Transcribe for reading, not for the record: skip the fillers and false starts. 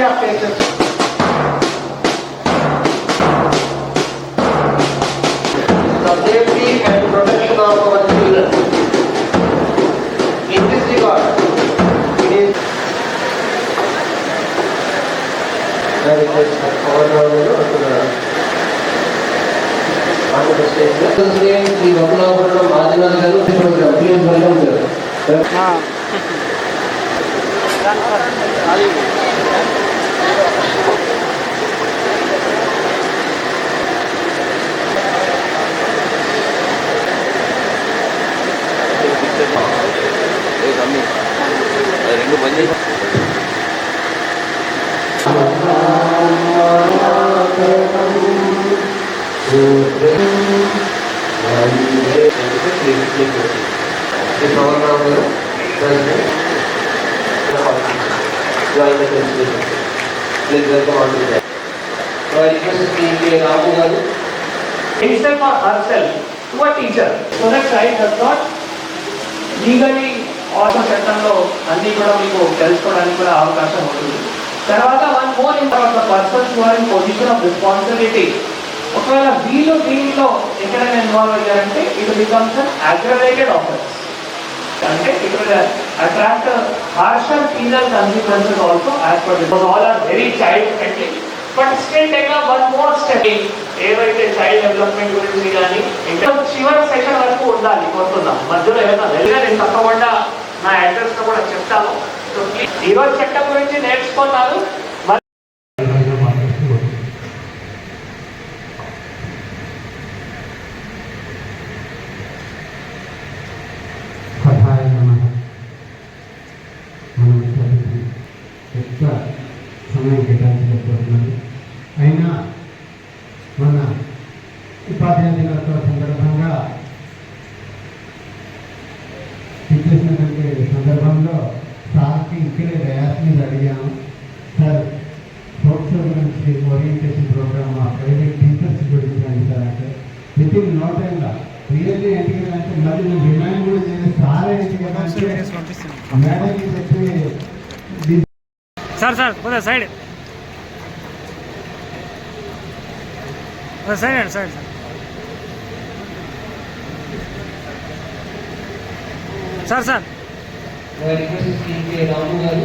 safety of patients. The safety and protection of our children. In this regard, it is Shri వకులాపురం Adinath గారు please welcome sir. రెండు మంది himself or herself to a teacher so that child does not legally చట్టంలో అన్ని కూడా మీకు తెలుసుకోవడానికి కూడా అవకాశం ఉంటుంది. తర్వాత one more important persons who are in position of responsibility ఒకవేళ వీళ్ళు దీనిలో ఎక్కడైనా ఇన్వాల్వ్ అయ్యారంటే it becomes an aggravated offence. అంటే it will attract harsher penal consequences also as per because all are very child friendly but still take up one more step. ఏవైతే child development గురించి కానీ ఇంకా చివరి సెషన్ వరకు ఉండాలి కోరుతున్నాం. మధ్యలో ఏమైనా వెళ్ళినా నేను తప్పకుండా నా అడ్రస్ తో కూడా చెప్తాను. సో ఈరోజు చట్టం గురించి నేర్చుకున్నారు. సమయం కేటాయించలేకపోతున్నాను. అయినా మన ఉపాధ్యాయ దినోత్సవ సందర్భంగా ఇచ్చేసినటువంటి సందర్భంలో సార్కి ఇక్కడే డయాస్ మీద అడిగాము. సార్ స్పోర్ట్స్ గురించి ఓరియంటేషన్ ప్రోగ్రామ్ ప్రైవేట్ టీచర్స్ గురించి అని సార్ అంటే విత్ ఇన్ నో టైంగా రియల్లీ ఏంటి కదా అంటే మరి నేను రిమైండ్ కూడా చేయలేదు. సార్ ఏంటి కదా అంటే మేడంకి చెప్పి సార్ సార్ కొద్దిగా సైడ్ సైడ్ అండి సైడ్ సార్ సార్ రాము గారు